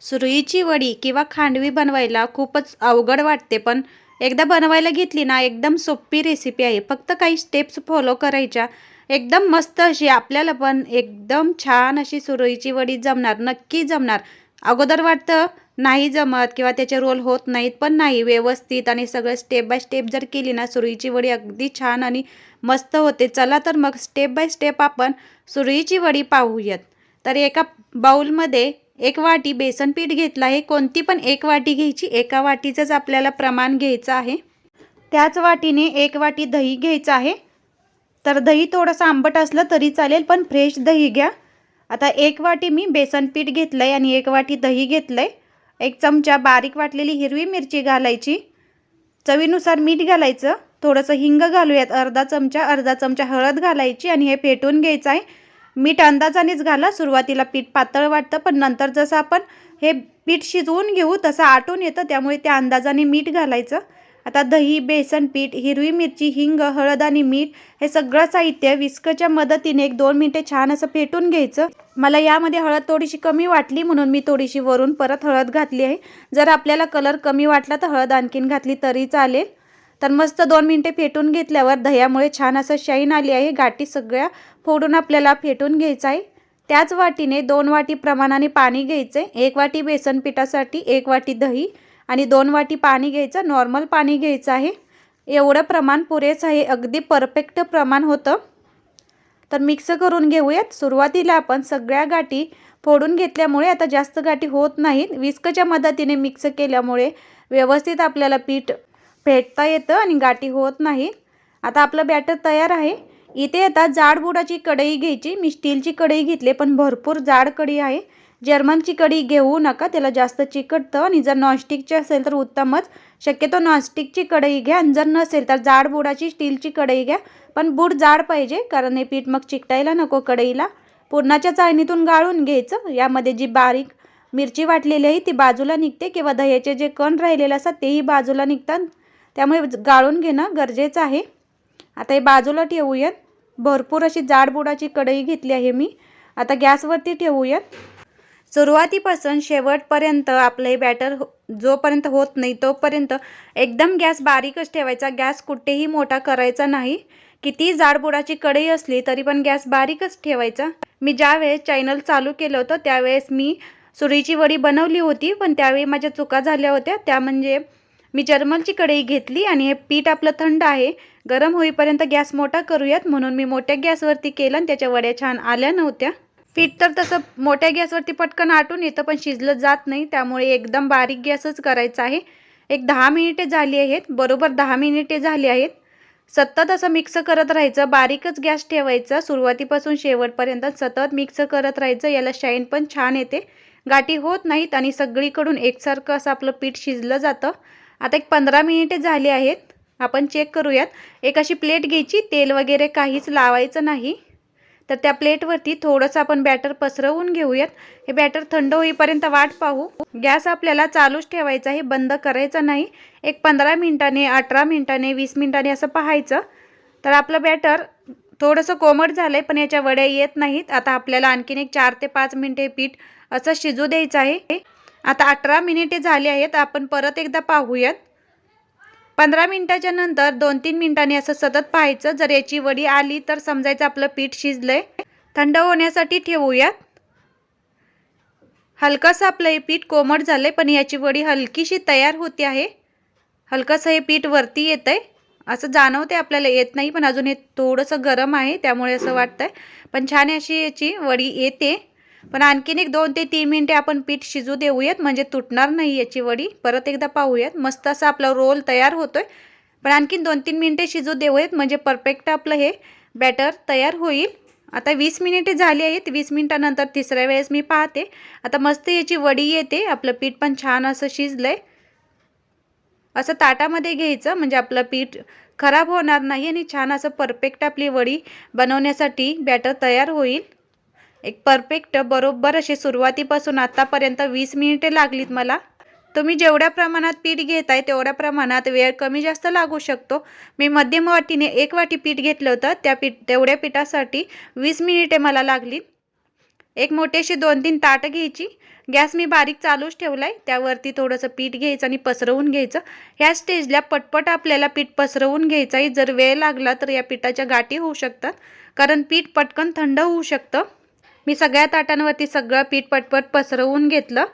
सुरईची वडी किंवा खांडवी बनवायला खूपच अवघड वाटते, पण एकदा बनवायला घेतली ना एकदम सोपी रेसिपी आहे. फक्त काही स्टेप्स फॉलो करायच्या. एकदम मस्त अशी आपल्याला पण एकदम छान अशी सुरईची वडी जमणार, नक्की जमणार. अगोदर वाटतं नाही जमत किंवा त्याचे रोल होत नाहीत, पण नाही, व्यवस्थित आणि सगळं स्टेप बाय स्टेप जर केली ना सुरईची वडी अगदी छान आणि मस्त होते. चला तर मग स्टेप बाय स्टेप आपण सुरईची वडी पाहूयात. तर एका बाउलमध्ये 1 वाटी बेसन पीठ घेतलं आहे. कोणती पण 1 वाटी घ्यायची. एका वाटीचंच आपल्याला प्रमाण घ्यायचं आहे. त्याच वाटीने 1 वाटी दही घ्यायचं आहे. तर दही थोडंसं आंबट असलं तरी चालेल, पण फ्रेश दही घ्या. आता 1 वाटी मी बेसन पीठ घेतलं आहे आणि 1 वाटी दही घेतलं आहे. 1 चमचा बारीक वाटलेली हिरवी मिरची घालायची. चवीनुसार मीठ घालायचं. थोडंसं हिंग घालूयात, अर्धा चमचा हळद घालायची आणि हे फेटून घ्यायचं आहे. मीठ अंदाजानेच घाला. सुरुवातीला पीठ पातळ वाटतं, पण नंतर जसं आपण हे पीठ शिजवून घेऊ तसं आटून येतं, त्यामुळे त्या अंदाजाने मीठ घालायचं. आता दही, बेसन पीठ, हिरवी मिरची, हिंग, हळद आणि मीठ हे सगळं साहित्य विस्कच्या मदतीने 1-2 मिनिटे छान असं फेटून घ्यायचं. मला यामध्ये हळद थोडीशी कमी वाटली म्हणून मी थोडीशी वरून परत हळद घातली आहे. जर आपल्याला कलर कमी वाटला तर हळद आणखीन घातली तरी चालेल. तर मस्त 2 मिनिटे फेटून घेतल्यावर दह्यामुळे छान असं शाईन आली आहे. गाठी सगळ्या फोडून आपल्याला फेटून घ्यायचं आहे. त्याच वाटीने 2 वाटी प्रमाणाने पाणी घ्यायचं आहे. 1 वाटी बेसन पिठासाठी 1 वाटी दही आणि 2 वाटी पाणी घ्यायचं. नॉर्मल पाणी घ्यायचं आहे. एवढं प्रमाण पुरेसं आहे. अगदी परफेक्ट प्रमाण होतं. तर मिक्स करून घेऊयात. सुरुवातीला आपण सगळ्या गाठी फोडून घेतल्यामुळे आता जास्त गाठी होत नाहीत. विस्कच्या मदतीने मिक्स केल्यामुळे व्यवस्थित आपल्याला पीठ फेटता येतं आणि गाठी होत नाहीत. आता आपलं बॅटर तयार आहे. इथे आता जाड बुडाची कढई घ्यायची. मी स्टीलची कढई घेतली, पण भरपूर जाड कढई आहे. जर्मनची कढई घेऊ नका, त्याला जास्त चिकटतं. आणि जर नॉनस्टिकची असेल तर उत्तमच. शक्यतो नॉनस्टिकची कढई घ्या आणि जर नसेल तर जाड बुडाची स्टीलची कढई घ्या. पण बूड जाड पाहिजे, कारण हे पीठ मग चिकटायला नको कढईला. पुरणाच्या चाळणीतून गाळून घ्यायचं. यामध्ये जी बारीक मिरची वाटलेली आहे ती बाजूला निघते, किंवा दह्याचे जे कण राहिलेले असतात तेही बाजूला निघतात. त्यामुळे गाळून घेणं गरजेचं आहे. आता हे बाजूला ठेवूयात. भरपूर अशी जाड बुडाची कढई घेतली आहे मी. आता गॅसवरती ठेवूयात. सुरुवातीपासून शेवटपर्यंत आपलं हे बॅटर जोपर्यंत होत नाही तोपर्यंत एकदम गॅस बारीकच ठेवायचा. गॅस कुठेही मोठा करायचा नाही. किती जाडबुडाची कढई असली तरी पण गॅस बारीकच ठेवायचा. मी ज्यावेळेस चॅनल चालू केलं होतं त्यावेळेस मी सुरईची वडी बनवली होती, पण त्यावेळी माझ्या चुका झाल्या होत्या. त्या म्हणजे मी जर्मनची कढई घेतली आणि हे पीठ आपलं थंड आहे. गरम होईपर्यंत गॅस मोठा करूयात म्हणून मी मोठ्या गॅसवरती केलं आणि त्याच्या वड्या छान आल्या नव्हत्या. पीठ तर तसं मोठ्या गॅसवरती पटकन आटून येतं, पण शिजलं जात नाही. त्यामुळे एकदम बारीक गॅसच करायचा आहे. एक 10 मिनिटे झाली आहेत. बरोबर 10 मिनिटे झाली आहेत. सतत असं मिक्स करत राहायचं. बारीकच गॅस ठेवायचा. सुरुवातीपासून शेवटपर्यंत सतत मिक्स करत राहायचं. याला शाईन पण छान येते. गाठी होत नाहीत आणि सगळीकडून एकसारखं असं आपलं पीठ शिजलं जातं. आता एक 15 मिनिटे झाली आहेत. आपण चेक करूयात. एक अशी प्लेट घ्यायची. तेल वगैरे काहीच लावायचं नाही. तर त्या प्लेटवरती थोडंसं आपण बॅटर पसरवून घेऊयात. हे बॅटर थंड होईपर्यंत वाट पाहू. गॅस आपल्याला चालूच ठेवायचा आहे, बंद करायचा नाही. एक 15 मिनिटांनी, 18 मिनिटांनी, 20 मिनिटांनी असं पाहायचं. तर आपलं बॅटर थोडंसं कोमट झालं आहे, पण याच्या वड्या येत नाहीत. आता आपल्याला आणखीन एक 4 ते 5 मिनिटे पीठ असं शिजू द्यायचं आहे. आता 18 मिनिटे झाली आहेत. आपण परत एकदा पाहूयात. 15 मिनिटाच्या नंतर 2-3 मिनिटांनी असं सतत पाहायचं. जर याची वडी आली तर समजायचं आपलं पीठ शिजलंय. थंड होण्यासाठी ठेवूयात. हलकंसं आपलं हे पीठ कोमट झालंय, पण याची वडी हलकीशी तयार होते आहे. हलकंसं हे पीठ वरती येतंय, असं जाणवते आपल्याला. येत नाही, पण अजून हे थोडंसं गरम आहे त्यामुळे असं वाटतंय. पण छान अशी याची वडी येते. पण आणखीन एक 2 ते 3 मिनिटे आपण पीठ शिजू देऊयात, म्हणजे तुटणार नाही याची वडी. परत एकदा पाहूयात. मस्त असा आपला रोल तयार होतोय. पण आणखीन 2-3 मिनिटे शिजू देऊयात, म्हणजे परफेक्ट आपलं हे बॅटर तयार होईल. आता 20 मिनिटे झाली आहेत. 20 मिनिटानंतर तिसऱ्या वेळेस मी पाहते. आता मस्त याची वडी येते. आपलं पीठ पण छान असं शिजलंय. असं ताटामध्ये घ्यायचं, म्हणजे आपलं पीठ खराब होणार नाही आणि छान असं परफेक्ट आपली वडी बनवण्यासाठी बॅटर तयार होईल. एक परफेक्ट बरोबर असे सुरुवातीपासून आतापर्यंत 20 मिनिटे लागलीत मला. तुम्ही जेवढ्या प्रमाणात पीठ घेताय तेवढ्या प्रमाणात वेळ कमी जास्त लागू शकतो. मी मध्यम वाटीने 1 वाटी पीठ घेतलं होतं. तेवढ्या पिठासाठी 20 मिनिटे मला लागली. एक मोठीशी 2-3 ताटं घ्यायची. गॅस मी बारीक चालूच ठेवलाय. त्यावरती थोडंसं पीठ घ्यायचं आणि पसरवून घ्यायचं. ह्या स्टेजला पटपट आपल्याला पीठ पसरवून घ्यायचं आहे. जर वेळ लागला तर या पिठाच्या गाठी होऊ शकतात, कारण पीठ पटकन थंड होऊ शकतं. मी सगळ्या ताटांवरती सगळं पीठ पटपट पसरवून घेतलं.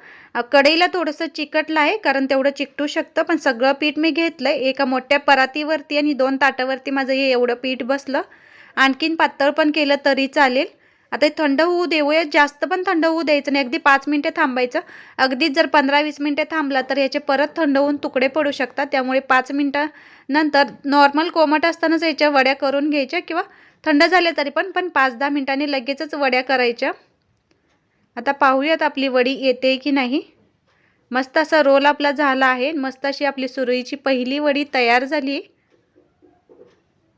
कढईला थोडंसं चिकटलं आहे, कारण तेवढं चिकटू शकतं, पण सगळं पीठ मी घेतलं आहे. एका मोठ्या परातीवरती आणि 2 ताटावरती माझं हे एवढं पीठ बसलं. आणखीन पातळ पण केलं तरी चालेल. आता हे थंड होऊ देऊया. जास्त पण थंड होऊ द्यायचं नाही, अगदी 5 मिनिटे थांबायचं. अगदीच जर 15-20 मिनिटे थांबला तर याचे परत थंड होऊन तुकडे पडू शकतात. त्यामुळे 5 मिनिटानंतर नॉर्मल कोमट असतानाच याच्या वड्या करून घ्यायच्या, किंवा थंड झाले तरी पण 5-10 मिनिटांनी लगेचच वड्या करायच्या. आता पाहूयात आपली वडी येते की नाही. मस्त असा रोल आपला झाला आहे. मस्त अशी आपली सुरईची पहिली वडी तयार झाली.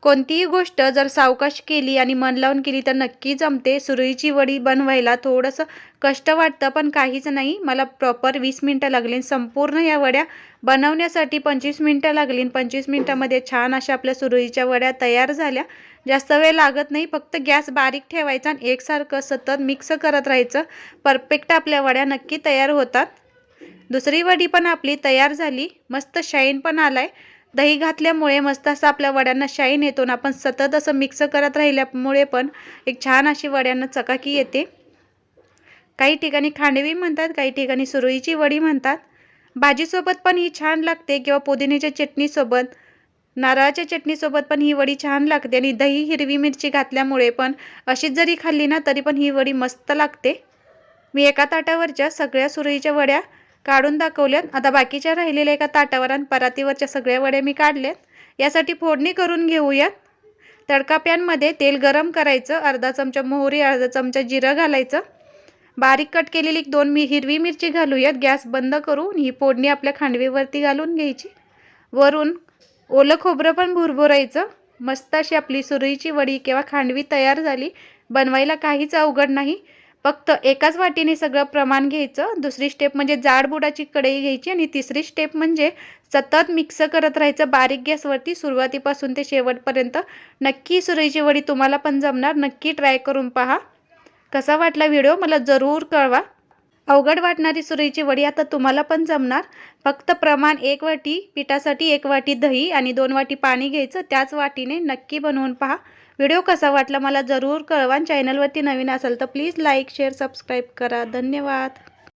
कोणतीही गोष्ट जर सावकाश केली आणि मन लावून केली तर नक्की जमते. सुरईची वडी बनवायला थोडंसं कष्ट वाटतं, पण काहीच नाही. मला प्रॉपर 20 मिनिटं लागली. संपूर्ण या वड्या बनवण्यासाठी 25 मिनिटं लागली. 25 मिनिटामध्ये छान अशा आपल्या सुरईच्या वड्या तयार झाल्या. जास्त वेळ लागत नाही. फक्त गॅस बारीक ठेवायचा आणि एकसारखं सतत मिक्स करत राहायचं. परफेक्ट आपल्या वड्या नक्की तयार होतात. दुसरी वडी पण आपली तयार झाली. मस्त शाईन पण आलाय. दही घातल्यामुळे मस्त असं आपल्या वड्यांना शाईन येतो ना. आपण सतत असं मिक्स करत राहिल्यामुळे पण एक छान अशी वड्यांना चकाकी येते. काही ठिकाणी खांडवी म्हणतात, काही ठिकाणी सुरईची वडी म्हणतात. भाजीसोबत पण ही छान लागते, किंवा पुदिन्याच्या चटणीसोबत, नारळाच्या चटणीसोबत पण ही वडी छान लागते. आणि दही, हिरवी मिरची घातल्यामुळे पण अशीच जरी खाल्ली ना तरी पण ही वडी मस्त लागते. मी एका ताटावरच्या सगळ्या सुरईच्या वड्या काढून दाखवल्यात. आता बाकीच्या राहिलेल्या एका ताटावर आणि परातीवरच्या सगळ्या वड्या मी काढल्यात. यासाठी फोडणी करून घेऊयात. तडका पॅनमध्ये तेल गरम करायचं. अर्धा चमचा मोहरी, अर्धा चमचा जिरं घालायचं. बारीक कट केलेली 2 हिरवी मिरची घालूयात. गॅस बंद करून ही फोडणी आपल्या खांडवीवरती घालून घ्यायची. वरून ओलं खोबरं पण भुरभुरायचं. मस्त अशी आपली सुरईची वडी किंवा खांडवी तयार झाली. बनवायला काहीच अवघड नाही. फक्त एकाच वाटीने सगळं प्रमाण घ्यायचं. दुसरी स्टेप म्हणजे जाड बुडाची कढई घ्यायची. आणि तिसरी स्टेप म्हणजे सतत मिक्स करत राहायचं बारीक गॅसवरती, सुरुवातीपासून ते शेवटपर्यंत. नक्की सुरईची वडी तुम्हाला पण जमणार. नक्की ट्राय करून पहा. कसा वाटला व्हिडिओ मला जरूर कळवा. अवघड वाटणारी सुरईची वडी आता तुम्हाला पण जमणार. फक्त प्रमाण 1 वाटी पिठासाठी 1 वाटी दही आणि 2 वाटी पाणी घ्यायचं. त्याच वाटीने नक्की बनवून पहा. व्हिडिओ कसा वाटला मला जरूर कळवा. चॅनलवरती नवीन असाल तर प्लीज लाईक, शेअर, सबस्क्राईब करा. धन्यवाद.